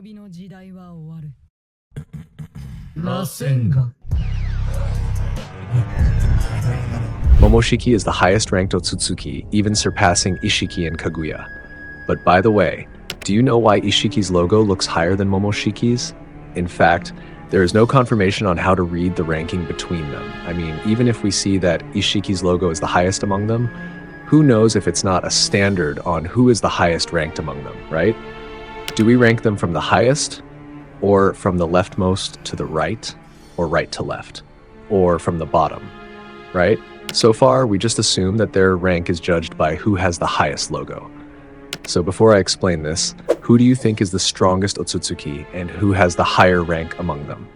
びの時代は終わる。螺旋が Momoshiki is the highest ranked otsutsuki, even surpassing ishiki and kaguya. But by the way, do you know why ishiki's logo looks higher than Momoshiki's? In fact, there is no confirmation on how to read the ranking between them. I mean, even if we see that ishiki's logo is the highest among them, who knows if it's not a standard on who is the highest ranked among them, right? Do we rank them from the highest, or from the leftmost to the right, or right to left, or from the bottom, right? So far, we just assume that their rank is judged by who has the highest logo. So before I explain this, who do you think is the strongest otsutsuki and who has the higher rank among them?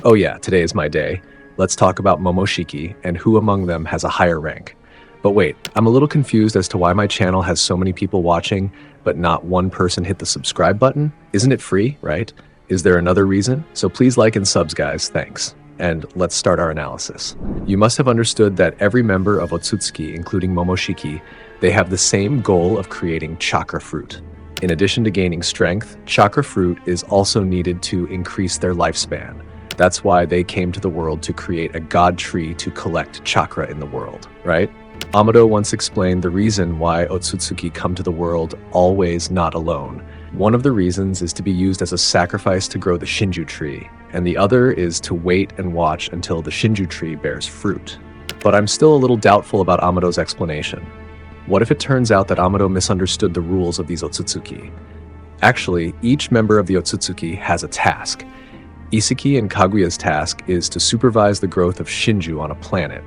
Oh yeah, today is my day. Let's talk about Momoshiki and who among them has a higher rank. But wait, I'm a little confused as to why my channel has so many people watching, but not one person hit the subscribe button. Isn't it free, right? Is there another reason? So please like and subs, guys, thanks. And let's start our analysis. You must have understood that every member of Otsutsuki, including Momoshiki, they have the same goal of creating chakra fruit. In addition to gaining strength, chakra fruit is also needed to increase their lifespan. That's why they came to the world to create a god tree to collect chakra in the world, right? Amado once explained the reason why Otsutsuki come to the world always not alone. One of the reasons is to be used as a sacrifice to grow the Shinju tree, and the other is to wait and watch until the Shinju tree bears fruit. But I'm still a little doubtful about Amado's explanation. What if it turns out that Amado misunderstood the rules of these Otsutsuki? Actually, each member of the Otsutsuki has a task. Ishiki and Kaguya's task is to supervise the growth of Shinju on a planet.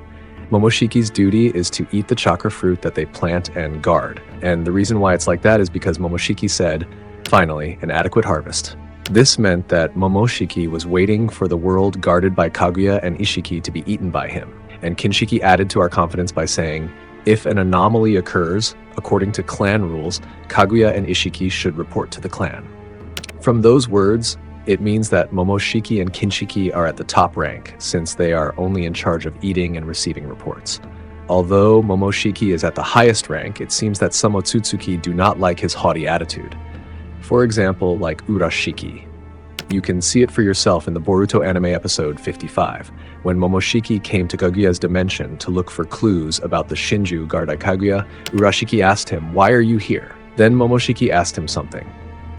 Momoshiki's duty is to eat the chakra fruit that they plant and guard. And the reason why it's like that is because Momoshiki said, finally, an adequate harvest. This meant that Momoshiki was waiting for the world guarded by Kaguya and Ishiki to be eaten by him. And Kinshiki added to our confidence by saying, if an anomaly occurs, according to clan rules, Kaguya and Ishiki should report to the clan. From those words, it means that Momoshiki and Kinshiki are at the top rank, since they are only in charge of eating and receiving reports. Although Momoshiki is at the highest rank, it seems that some Otsutsuki do not like his haughty attitude. For example, like Urashiki. You can see it for yourself in the Boruto anime episode 55, when Momoshiki came to Kaguya's dimension to look for clues about the Shinju guarded by Kaguya. Urashiki asked him, "Why are you here?" Then Momoshiki asked him something.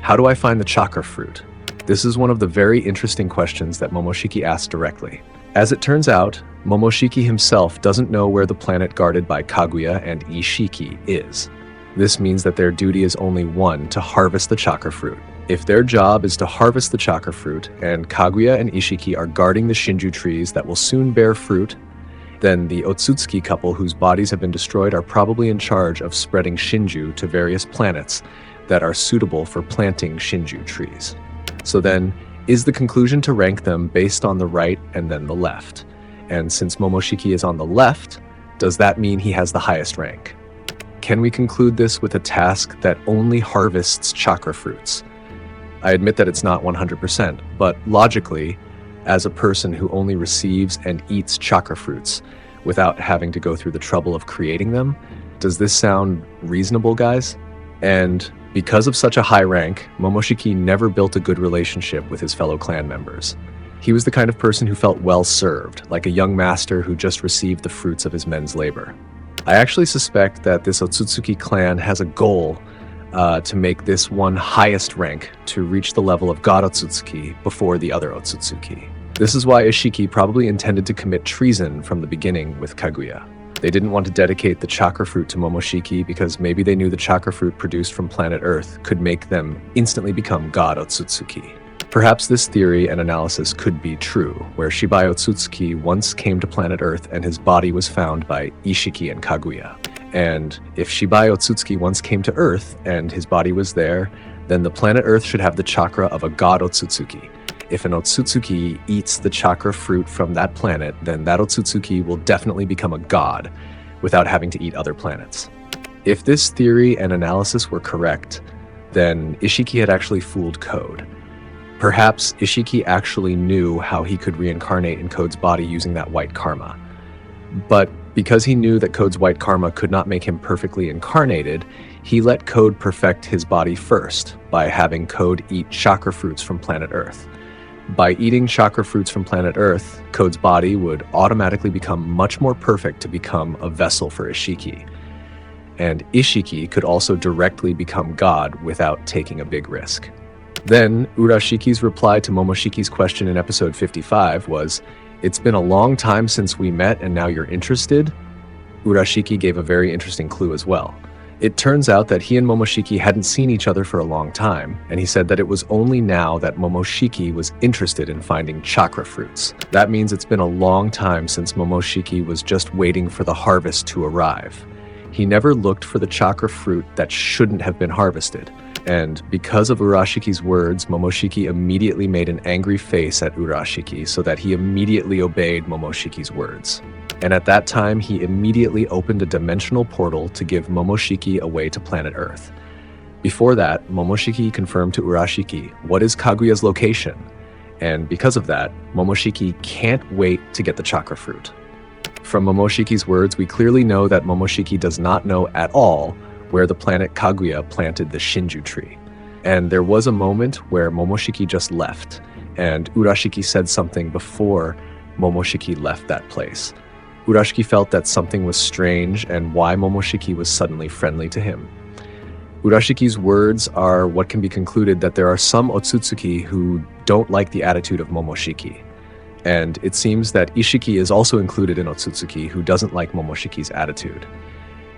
"How do I find the chakra fruit?" This is one of the very interesting questions that Momoshiki asked directly. As it turns out, Momoshiki himself doesn't know where the planet guarded by Kaguya and Ishiki is. This means that their duty is only one, to harvest the chakra fruit. If their job is to harvest the chakra fruit, and Kaguya and Ishiki are guarding the Shinju trees that will soon bear fruit, then the Otsutsuki couple whose bodies have been destroyed are probably in charge of spreading Shinju to various planets that are suitable for planting Shinju trees. So then, is the conclusion to rank them based on the right and then the left? And since Momoshiki is on the left, does that mean he has the highest rank? Can we conclude this with a task that only harvests chakra fruits? I admit that it's not 100%, but logically, as a person who only receives and eats chakra fruits without having to go through the trouble of creating them, does this sound reasonable, guys? And because of such a high rank, Momoshiki never built a good relationship with his fellow clan members. He was the kind of person who felt well served, like a young master who just received the fruits of his men's labor. I actually suspect that this Otsutsuki clan has a goal to make this one highest rank to reach the level of God Otsutsuki before the other Otsutsuki. This is why Ishiki probably intended to commit treason from the beginning with Kaguya. They didn't want to dedicate the chakra fruit to Momoshiki because maybe they knew the chakra fruit produced from planet Earth could make them instantly become God Otsutsuki. Perhaps this theory and analysis could be true, where Shibai Otsutsuki once came to planet Earth and his body was found by Ishiki and Kaguya. And if Shibai Otsutsuki once came to Earth and his body was there, then the planet Earth should have the chakra of a God Otsutsuki. If an Otsutsuki eats the chakra fruit from that planet, then that Otsutsuki will definitely become a god without having to eat other planets. If this theory and analysis were correct, then Ishiki had actually fooled Code. Perhaps Ishiki actually knew how he could reincarnate in Code's body using that white karma. But Because he knew that Code's white karma could not make him perfectly incarnated, he let Code perfect his body first by having Code eat chakra fruits from planet Earth. By eating chakra fruits from planet Earth, Code's body would automatically become much more perfect to become a vessel for Ishiki. And Ishiki could also directly become God without taking a big risk. Then, Urashiki's reply to Momoshiki's question in episode 55 was, "It's been a long time since we met and now you're interested?" Urashiki gave a very interesting clue as well. It turns out that he and Momoshiki hadn't seen each other for a long time, and he said that it was only now that Momoshiki was interested in finding chakra fruits. That means it's been a long time since Momoshiki was just waiting for the harvest to arrive. He never looked for the chakra fruit that shouldn't have been harvested. And because of Urashiki's words, Momoshiki immediately made an angry face at Urashiki so that he immediately obeyed Momoshiki's words. And at that time, he immediately opened a dimensional portal to give Momoshiki a way to planet Earth. Before that, Momoshiki confirmed to Urashiki what is Kaguya's location, and because of that, Momoshiki can't wait to get the chakra fruit. From Momoshiki's words, we clearly know that Momoshiki does not know at all where the planet Kaguya planted the Shinju tree. And there was a moment where Momoshiki just left, and Urashiki said something before Momoshiki left that place. Urashiki felt that something was strange and why Momoshiki was suddenly friendly to him. Urashiki's words are what can be concluded that there are some otsutsuki who don't like the attitude of Momoshiki. And it seems that Ishiki is also included in otsutsuki who doesn't like Momoshiki's attitude.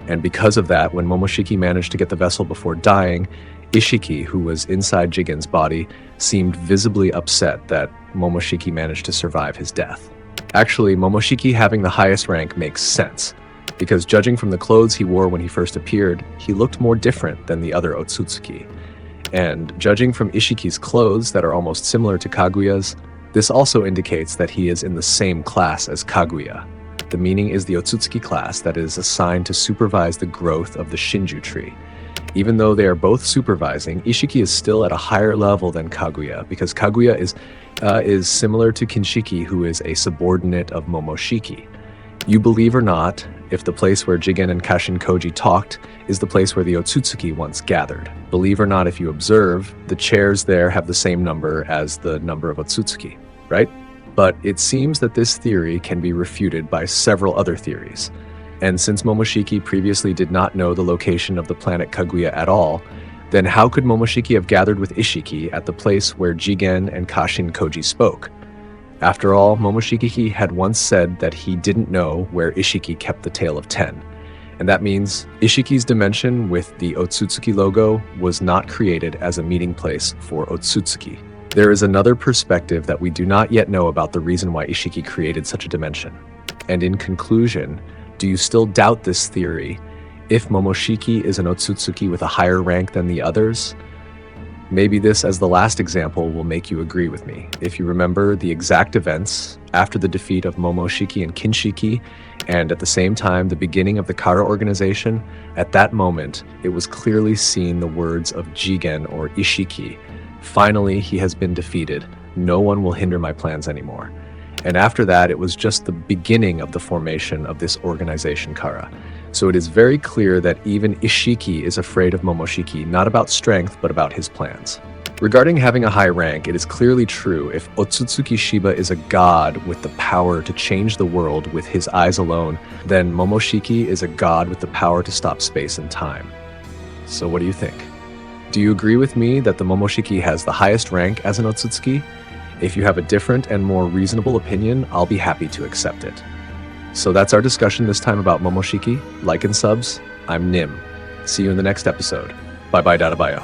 And because of that, when Momoshiki managed to get the vessel before dying, Ishiki, who was inside Jigen's body, seemed visibly upset that Momoshiki managed to survive his death. Actually, Momoshiki having the highest rank makes sense, because judging from the clothes he wore when he first appeared, he looked more different than the other otsutsuki. And judging from Ishiki's clothes that are almost similar to Kaguya's, this also indicates that he is in the same class as Kaguya. The meaning is the otsutsuki class that is assigned to supervise the growth of the Shinju tree. Even though they are both supervising, Ishiki is still at a higher level than Kaguya, because Kaguya is similar to Kinshiki, who is a subordinate of Momoshiki. You believe or not, if the place where Jigen and Kashin Koji talked is the place where the otsutsuki once gathered. Believe or not, if you observe, the chairs there have the same number as the number of otsutsuki, right? But it seems that this theory can be refuted by several other theories. And since Momoshiki previously did not know the location of the planet Kaguya at all, then how could Momoshiki have gathered with Ishiki at the place where Jigen and Kashin Koji spoke? After all, Momoshiki had once said that he didn't know where Ishiki kept the Tale of Ten. And that means Ishiki's dimension with the Otsutsuki logo was not created as a meeting place for Otsutsuki. There is another perspective that we do not yet know about the reason why Ishiki created such a dimension. And in conclusion, do you still doubt this theory if Momoshiki is an otsutsuki with a higher rank than the others? Maybe this, as the last example, will make you agree with me. If you remember the exact events after the defeat of Momoshiki and Kinshiki, and at the same time the beginning of the Kara organization, at that moment it was clearly seen the words of Jigen or Ishiki. Finally, he has been defeated. No one will hinder my plans anymore. And after that, it was just the beginning of the formation of this organization Kara. So it is very clear that even Ishiki is afraid of Momoshiki, not about strength, but about his plans. Regarding having a high rank, it is clearly true if Otsutsuki Shiba is a god with the power to change the world with his eyes alone, then Momoshiki is a god with the power to stop space and time. So what do you think? Do you agree with me that the Momoshiki has the highest rank as an Otsutsuki? If you have a different and more reasonable opinion, I'll be happy to accept it. So that's our discussion this time about Momoshiki. Like and subs. I'm Nim. See you in the next episode. Bye bye, Dadabayo.